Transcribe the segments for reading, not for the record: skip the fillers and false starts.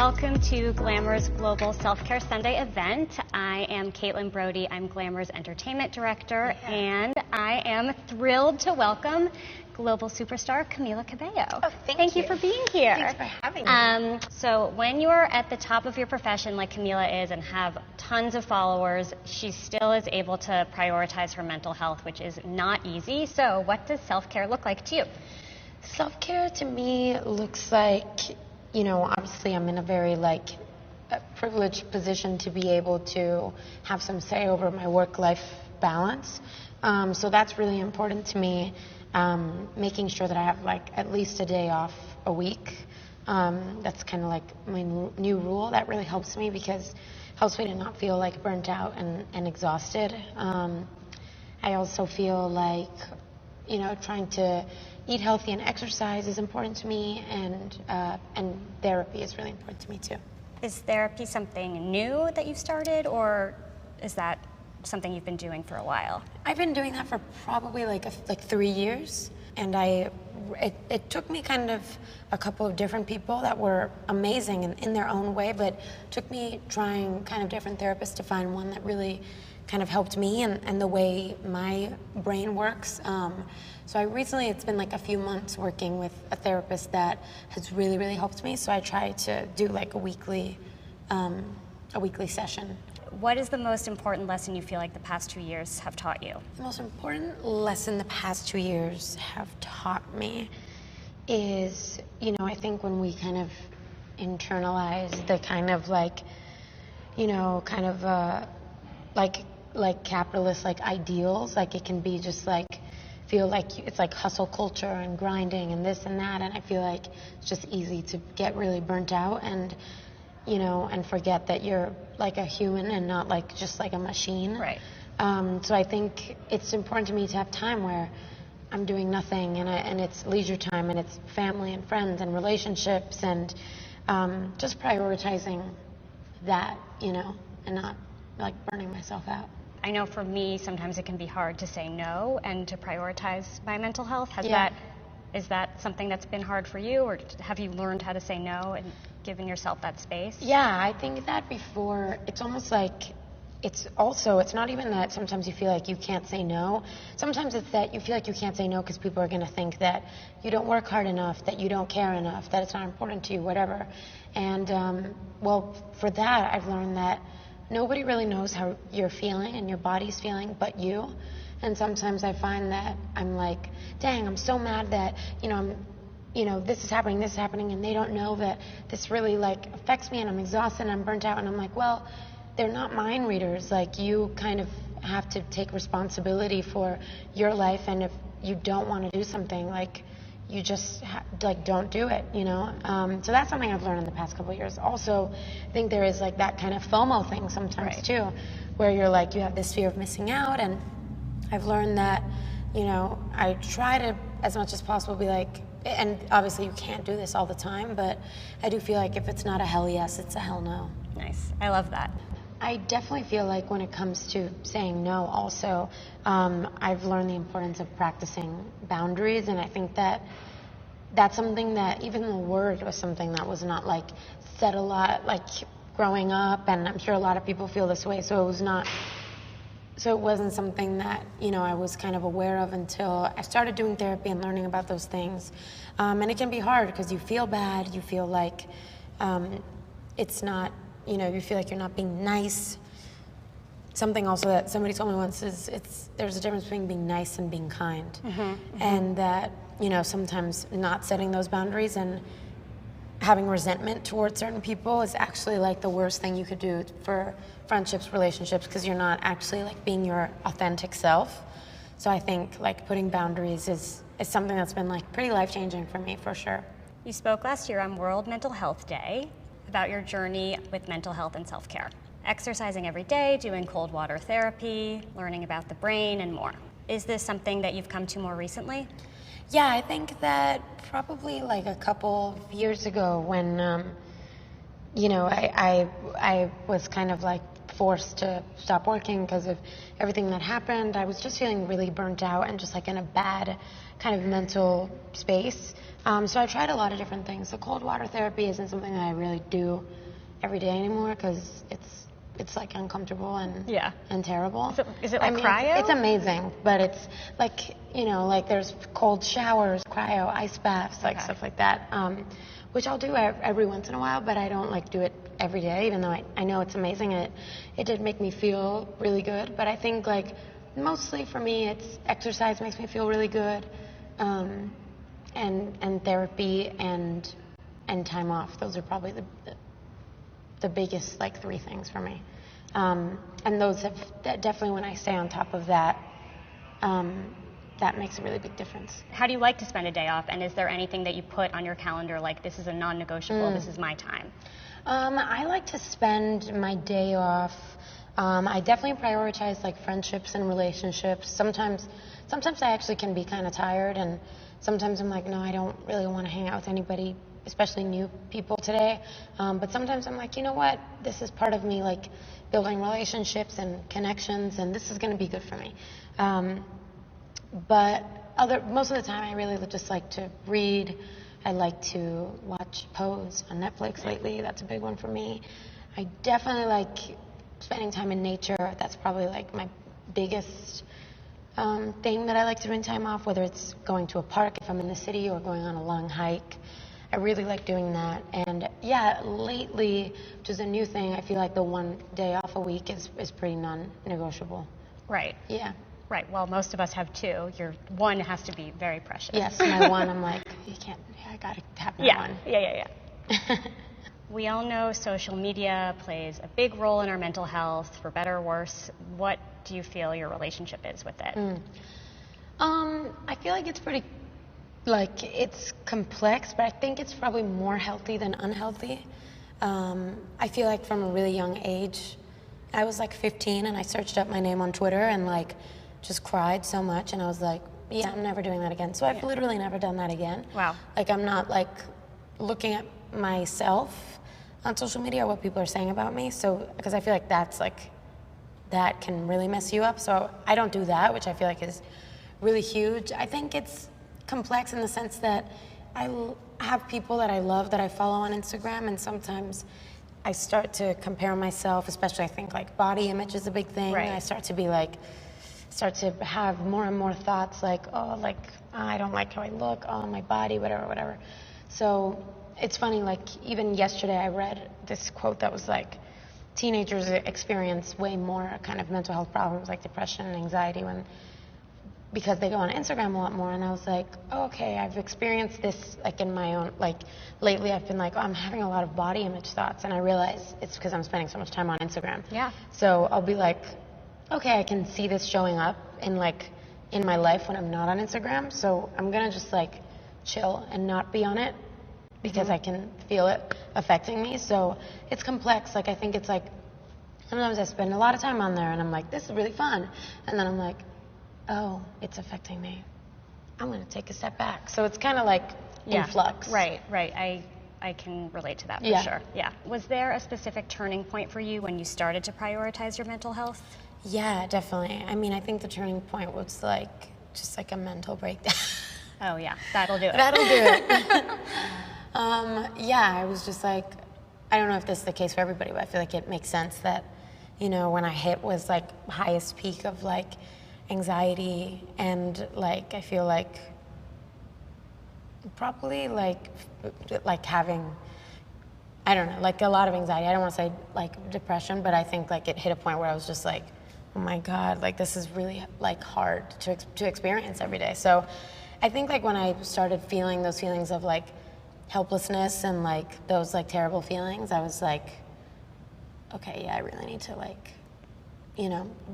welcome to Glamour's Global Self-Care Sunday event. I am Caitlin Brody. I'm Glamour's Entertainment Director, and I am thrilled to welcome global superstar Camila Cabello. Oh, thank you for being here. Thanks for having me. So when you're at the top of your profession like Camila is and have tons of followers, she still is able to prioritize her mental health, which is not easy. So what does self-care look like to you? Self-care to me looks like, you know, obviously I'm in a very privileged position to be able to have some say over my work-life balance. So that's really important to me. Making sure that I have at least a day off a week. That's kind of like my new rule. That really helps me because it helps me to not feel burnt out and exhausted. I also feel like, trying to eat healthy and exercise is important to me, and therapy is really important to me too. Is therapy something new that you've started, or is that something you've been doing for a while? I've been doing that for probably 3 years, and it took me kind of a couple of different people that were amazing in their own way, but took me trying kind of different therapists to find one that really kind of helped me and the way my brain works. So it's been a few months working with a therapist that has really, really helped me. So I try to do a weekly session. What is the most important lesson you feel like the past 2 years have taught you? The most important lesson the past 2 years have taught me is, I think when we kind of internalize the kind of capitalist ideals, it can be just feel like it's hustle culture and grinding and this and that, and I feel like it's just easy to get really burnt out and forget that you're a human and not just a machine. Right. So I think it's important to me to have time where I'm doing nothing, and it's leisure time, and it's family and friends and relationships, and just prioritizing that, and not burning myself out. I know for me, sometimes it can be hard to say no and to prioritize my mental health. Is that something that's been hard for you, or have you learned how to say no and given yourself that space? Yeah, I think that before, it's almost it's not even that sometimes you feel like you can't say no. Sometimes it's that you feel like you can't say no because people are going to think that you don't work hard enough, that you don't care enough, that it's not important to you, whatever. And, for that, I've learned that nobody really knows how you're feeling and your body's feeling but you. And sometimes I find that I'm dang, I'm so mad that, this is happening, and they don't know that this really affects me, and I'm exhausted and I'm burnt out, and I'm well, they're not mind readers. You kind of have to take responsibility for your life, and if you don't want to do something, you just don't do it, So that's something I've learned in the past couple of years. Also, I think there is that kind of FOMO thing sometimes right. too, where you're you have this fear of missing out, and I've learned that, I try to, as much as possible, be and obviously you can't do this all the time, but I do feel if it's not a hell yes, it's a hell no. Nice. I love that. I definitely feel when it comes to saying no also, I've learned the importance of practicing boundaries, and I think that that's something that even the word was something that was not said a lot growing up, and I'm sure a lot of people feel this way, so it wasn't something that, I was kind of aware of until I started doing therapy and learning about those things. And it can be hard because you feel bad, you feel it's not, you feel like you're not being nice. Something also that somebody told me once is there's a difference between being nice and being kind. Mm-hmm, mm-hmm. And that, sometimes not setting those boundaries and having resentment towards certain people is actually the worst thing you could do for friendships, relationships, because you're not actually being your authentic self. So I think putting boundaries is something that's been pretty life-changing for me, for sure. You spoke last year on World Mental Health Day about your journey with mental health and self-care. Exercising every day, doing cold water therapy, learning about the brain, and more. Is this something that you've come to more recently? Yeah, I think that probably a couple of years ago when, I was kind of forced to stop working because of everything that happened. I was just feeling really burnt out and just in a bad kind of mental space. So I tried a lot of different things. The cold water therapy isn't something that I really do every day anymore because it's like uncomfortable and terrible. Is it like cryo? It's amazing, but it's like, like there's cold showers, cryo, ice baths, like stuff like that, which I'll do every once in a while, but I don't like do it every day, even though I know it's amazing. It did make me feel really good, but I think like mostly for me, it's exercise makes me feel really good, and therapy and time off. Those are probably the biggest like 3 things for me. And those have definitely, when I stay on top of that, that makes a really big difference. How do you like to spend a day off? And is there anything that you put on your calendar, like this is a non-negotiable, this is my time? I like to spend my day off. I definitely prioritize like friendships and relationships. Sometimes I actually can be kind of tired, and sometimes I'm like, no, I don't really want to hang out with anybody, especially new people today. But sometimes I'm like, you know what? This is part of me, like building relationships and connections, and this is going to be good for me. But most of the time, I really just like to read. I like to watch Pose on Netflix lately. That's a big one for me. I definitely like spending time in nature. That's probably like my biggest thing that I like to do in time off, whether it's going to a park if I'm in the city or going on a long hike. I really like doing that. And yeah, lately, which is a new thing, I feel like the 1 day off a week is pretty non-negotiable. Right. Yeah. Right. Well, most of us have 2. Your 1 has to be very precious. Yes, my 1, I'm like, you can't, I gotta have my 1. Yeah. We all know social media plays a big role in our mental health, for better or worse. What do you feel your relationship is with it? I feel like it's pretty, like, it's complex, but I think it's probably more healthy than unhealthy. I feel like from a really young age, I was like 15 and I searched up my name on Twitter and like just cried so much, and I was like, yeah, I'm never doing that again. So I've literally never done that again. Wow. Like, I'm not like looking at myself on social media or what people are saying about me. So, because I feel like that's like, that can really mess you up. So I don't do that, which I feel like is really huge. I think it's complex in the sense that I have people that I love that I follow on Instagram, and sometimes I start to compare myself, especially I think like body image is a big thing. Right. I start to have more and more thoughts like, oh, like, I don't like how I look, oh, my body, whatever. So it's funny, like, even yesterday I read this quote that was like, teenagers experience way more kind of mental health problems like depression and anxiety because they go on Instagram a lot more. And I was like, oh, okay, I've experienced this like in my own, like lately I've been like, oh, I'm having a lot of body image thoughts, and I realize it's because I'm spending so much time on Instagram. Yeah. So I'll be like, okay, I can see this showing up in my life when I'm not on Instagram, so I'm gonna just like chill and not be on it because I can feel it affecting me. So it's complex. Like, I think it's like sometimes I spend a lot of time on there and I'm like, this is really fun, and then I'm like, oh, it's affecting me. I'm gonna take a step back. So it's kind of like in flux. Right. I can relate to that for sure. Yeah. Was there a specific turning point for you when you started to prioritize your mental health? Yeah, definitely. I mean, I think the turning point was like just like a mental breakdown. Oh yeah, that'll do it. That'll do it. Yeah, I was just like, I don't know if this is the case for everybody, but I feel like it makes sense that, when I hit was like highest peak of like anxiety, and like I feel like probably like having, I don't know, like a lot of anxiety. I don't want to say like depression, but I think like it hit a point where I was just like, oh my God, like this is really like hard to experience every day. So I think like when I started feeling those feelings of like helplessness and like those like terrible feelings, I was like, okay, yeah, I really need to like,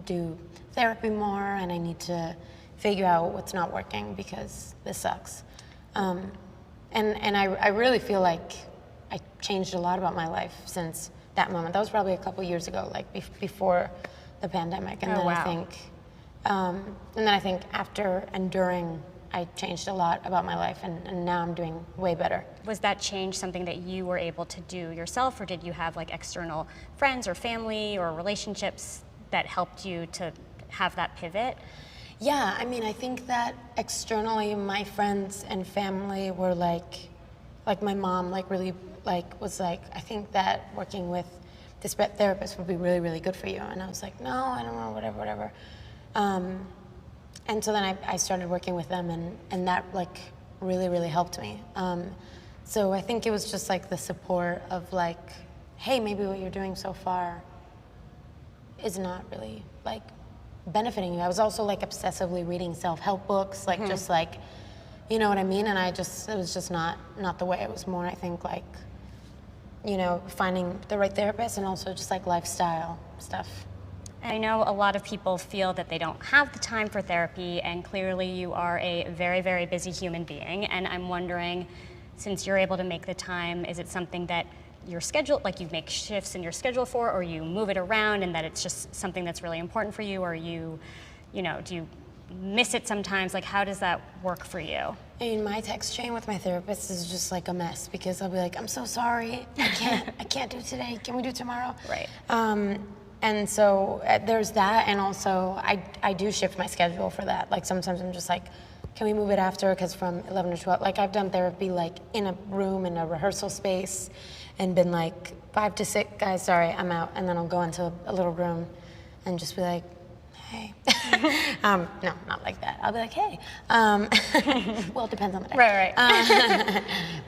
do therapy more, and I need to figure out what's not working because this sucks. And I really feel like I changed a lot about my life since that moment. That was probably a couple years ago, like before the pandemic. And then I think after and during, I changed a lot about my life, and now I'm doing way better. Was that change something that you were able to do yourself, or did you have like external friends or family or relationships that helped you to have that pivot? Yeah, I mean, I think that externally, my friends and family were like my mom, like really, like was like, I think that working with this therapist would be really, really good for you. And I was like, no, I don't know, whatever. And so then I started working with them, and that like really, really helped me. So I think it was just like the support of like, hey, maybe what you're doing so far is not really like benefiting you. I was also like obsessively reading self-help books, like just like, you know what I mean? And it was just not the way. It was more, I think, like, you know, finding the right therapist and also just like lifestyle stuff. I know a lot of people feel that they don't have the time for therapy, and clearly you are a very, very busy human being. And I'm wondering, since you're able to make the time, is it something that your schedule, like you make shifts in your schedule for, or you move it around and that it's just something that's really important for you, or you know, do you miss it sometimes? Like, how does that work for you? I mean, my text chain with my therapist is just like a mess, because I'll be like, I'm so sorry, I can't do today, can we do tomorrow? Right. And so there's that, and also I do shift my schedule for that. Like sometimes I'm just like, can we move it after? Because from 11 to 12, like I've done therapy like in a room, in a rehearsal space, and been like 5 to 6, guys, sorry, I'm out. And then I'll go into a little room and just be like, hey. No, not like that. I'll be like, hey. Well, it depends on the day. Right.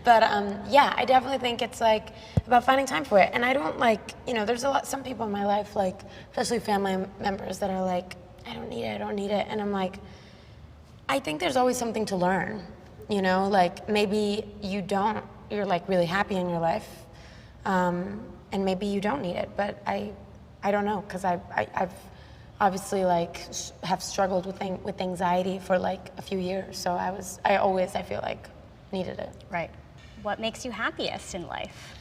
But yeah, I definitely think it's like about finding time for it. And I don't like, you know, there's some people in my life, like, especially family members that are like, I don't need it. And I'm like, I think there's always something to learn, you know? Like, maybe you're like really happy in your life, and maybe you don't need it, but I don't know, because I've obviously like have struggled with anxiety for like a few years, so I feel like needed it. Right. What makes you happiest in life?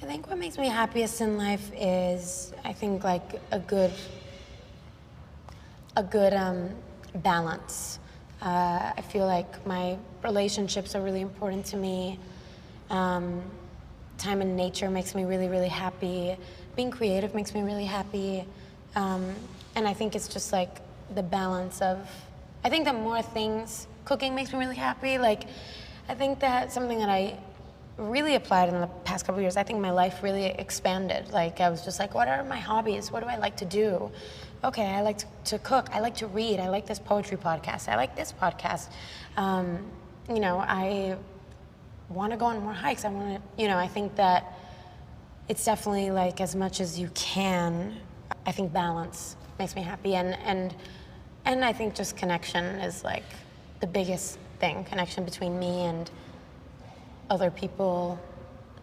I think what makes me happiest in life is, I think, like a good balance. I feel like my relationships are really important to me. Time in nature makes me really, really happy. Being creative makes me really happy. And I think it's just like the balance of, I think that more things, cooking makes me really happy. Like, I think that's something that I really applied in the past couple of years. I think my life really expanded. Like, I was just like, what are my hobbies? What do I like to do? Okay, I like to cook. I like to read. I like this poetry podcast. I like this podcast. You know, I want to go on more hikes. I want to, you know, I think that it's definitely like, as much as you can, I think balance makes me happy. And I think just connection is like the biggest thing, connection between me and other people.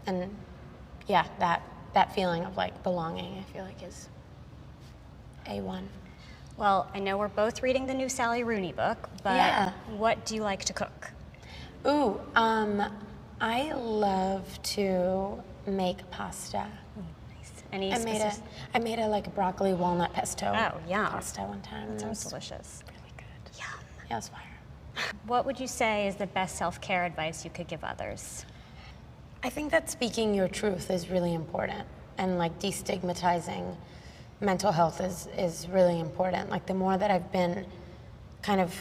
And yeah, that feeling of like belonging, I feel like is A1. Well, I know we're both reading the new Sally Rooney book, but yeah. What do you like to cook? Ooh, I love to make pasta. Any I made a like broccoli walnut pesto pasta one time. That sounds delicious. Really good. Yum. Yeah, it was fire. What would you say is the best self-care advice you could give others? I think that speaking your truth is really important, and like destigmatizing mental health is really important. Like, the more that I've been kind of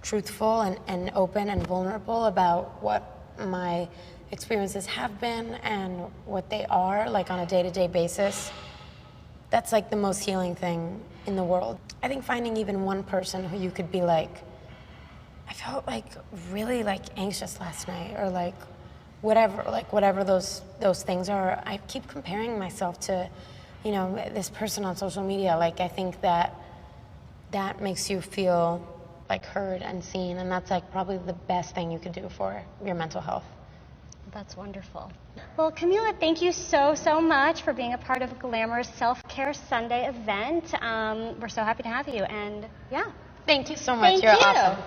truthful and open and vulnerable about what my experiences have been and what they are, like on a day-to-day basis, that's like the most healing thing in the world. I think finding even one person who you could be like, I felt like really like anxious last night, or like whatever those things are. I keep comparing myself to, you know, this person on social media. Like, I think that makes you feel like heard and seen, and that's like probably the best thing you could do for your mental health. That's wonderful. Well, Camila, thank you so much for being a part of Glamour's Self-Care Sunday event. We're so happy to have you, and yeah. Thank you so much. Thank You're you. awesome.